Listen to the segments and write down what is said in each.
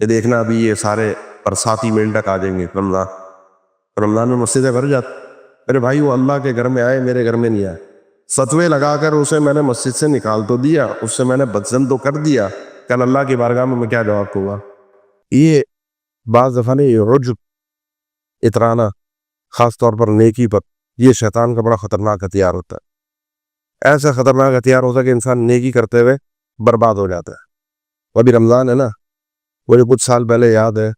یہ دیکھنا ابھی یہ سارے برساتی مینڈک آ جائیں گے رمضان میں مسجدیں بھر جاتی. میرے بھائی وہ اللہ کے گھر میں آئے, میرے گھر میں نہیں آئے. فتوے لگا کر اسے میں نے مسجد سے نکال تو دیا, اس سے میں نے بدزن تو کر دیا, کل اللہ کی بارگاہ میں کیا جواب دوں گا؟ یہ بعض دفعہ نے یہ عجب, اترانا, خاص طور پر نیکی پر, یہ شیطان کا بڑا خطرناک ہتھیار ہوتا ہے. ایسا خطرناک ہتھیار ہوتا ہے کہ انسان نیکی کرتے ہوئے برباد ہو جاتا ہے. وہ ابھی رمضان ہے نا, مجھے کچھ سال پہلے یاد ہے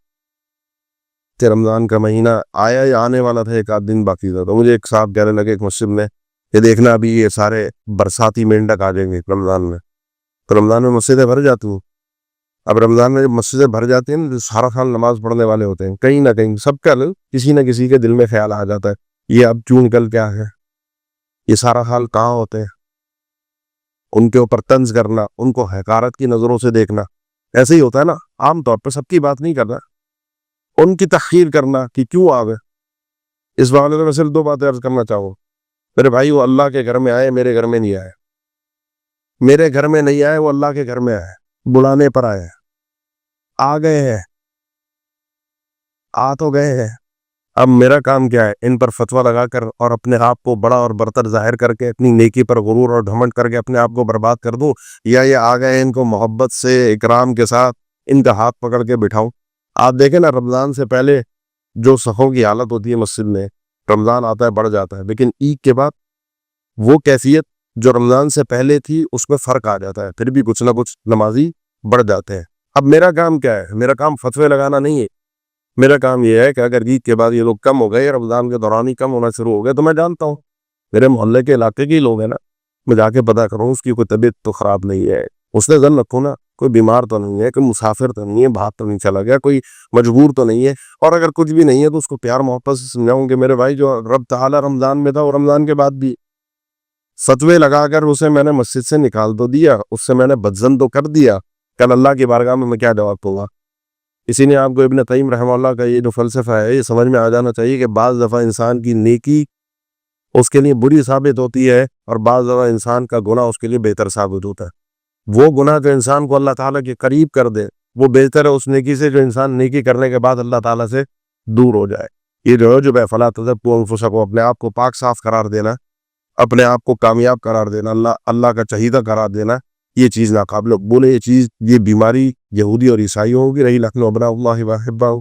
کہ رمضان کا مہینہ آیا یا آنے والا تھا, ایک آدھ دن باقی تھا, تو مجھے ایک صاحب کہنے لگے ایک مسجد میں, یہ دیکھنا ابھی یہ سارے برساتی مینڈک آ جائیں گے رمضان میں. تو رمضان میں مسجدیں بھر جاتی ہیں. اب رمضان میں جب مسجدیں بھر جاتی ہیں, سارا خان نماز پڑھنے والے ہوتے ہیں, کہیں نہ کہیں سب کا کسی نہ کسی کے دل میں خیال آ جاتا ہے, یہ اب کیوں نکل کیا ہے, یہ سارا حال کہاں ہوتے ہیں. ان کے اوپر طنز کرنا, ان کو حقارت کی نظروں سے دیکھنا, ایسے ہی ہوتا ہے نا. عام طور پہ سب کی بات نہیں کرنا, ان کی تحقیر کرنا کہ کیوں آوے. اس معاملے میں صرف دو باتیں عرض کرنا چاہوں. میرے بھائی وہ اللہ کے گھر میں آئے, میرے گھر میں نہیں آئے. میرے گھر میں نہیں آئے, وہ اللہ کے گھر میں آئے, بلانے پر آئے. آ گئے ہیں, آ تو گئے ہیں. اب میرا کام کیا ہے, ان پر فتویٰ لگا کر اور اپنے آپ کو بڑا اور برتر ظاہر کر کے, اپنی نیکی پر غرور اور گھمنڈ کر کے اپنے آپ کو برباد کر دوں, یا یہ آ گئے ان کو محبت سے اکرام کے ساتھ ان کا ہاتھ پکڑ کے بٹھاؤں. آپ دیکھیں نا, رمضان سے پہلے جو صفوں کی حالت ہوتی ہے مسجد میں, رمضان آتا ہے بڑھ جاتا ہے, لیکن عید کے بعد وہ کیفیت جو رمضان سے پہلے تھی اس میں فرق آ جاتا ہے, پھر بھی کچھ نہ کچھ نمازی بڑھ جاتے ہیں. اب میرا کام کیا ہے؟ میرا کام فتوے لگانا نہیں ہے. میرا کام یہ ہے کہ اگر عید کے بعد یہ لوگ کم ہو گئے, رمضان کے دوران ہی کم ہونا شروع ہو گئے, تو میں جانتا ہوں میرے محلے کے علاقے کے لوگ ہیں نا, میں جا کے پتا کروں اس کی کوئی طبیعت تو خراب نہیں ہے, اس نے ظن رکھوں نا, کوئی بیمار تو نہیں ہے, کوئی مسافر تو نہیں ہے, باہر تو نہیں چلا گیا, کوئی مجبور تو نہیں ہے. اور اگر کچھ بھی نہیں ہے تو اس کو پیار محبت سے سمجھاؤں کہ میرے بھائی جو رب تعالی رمضان میں تھا وہ رمضان کے بعد بھی. فتوے لگا کر اسے میں نے مسجد سے نکال تو دیا, اس سے میں نے بدزن تو کر دیا, کل اللہ کی بارگاہ میں کیا جواب دوں گا؟ اسی نے آپ کو ابن قیم رحمہ اللہ کا یہ جو فلسفہ ہے, یہ سمجھ میں آ جانا چاہیے کہ بعض دفعہ انسان کی نیکی اس کے لیے بری ثابت ہوتی ہے, اور بعض دفعہ انسان کا گناہ اس کے لیے بہتر ثابت ہوتا ہے. وہ گناہ جو انسان کو اللہ تعالیٰ کے قریب کر دے وہ بہتر ہے اس نیکی سے جو انسان نیکی کرنے کے بعد اللہ تعالیٰ سے دور ہو جائے. یہ جو ہے فلا تزکوا انفسکم, اپنے آپ کو پاک صاف قرار دینا, اپنے آپ کو کامیاب قرار دینا, اللہ کا چہیدہ قرار دینا, یہ چیز ناقابل قبول ہے. یہ چیز, یہ بیماری یہودی اور عیسائیوں کی رہی. نحن ابناء اللہ واحباؤہ,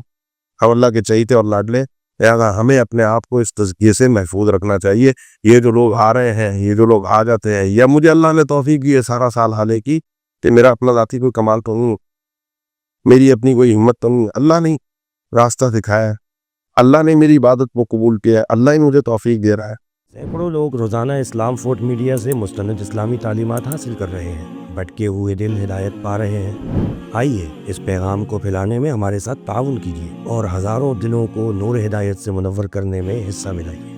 ہم اللہ کے چہیتے اور لاڈلے, لہذا ہمیں اپنے آپ کو اس تزکیے سے محفوظ رکھنا چاہیے. یہ جو لوگ آ رہے ہیں, یہ جو لوگ آ جاتے ہیں, یا مجھے اللہ نے توفیق دی ہے سارا سال حالے کی کہ میرا اپنا ذاتی کوئی کمال تو نہیں, میری اپنی کوئی ہمت تو نہیں, اللہ نے راستہ دکھایا ہے, اللہ نے میری عبادت کو قبول کیا ہے, اللہ ہی مجھے توفیق دے رہا ہے. سینکڑوں لوگ روزانہ اسلام فورٹ میڈیا سے مستند اسلامی تعلیمات حاصل کر رہے ہیں, بھٹکے ہوئے دل ہدایت پا رہے ہیں. آئیے اس پیغام کو پھیلانے میں ہمارے ساتھ تعاون کیجیے اور ہزاروں دلوں کو نور ہدایت سے منور کرنے میں حصہ ملائیے.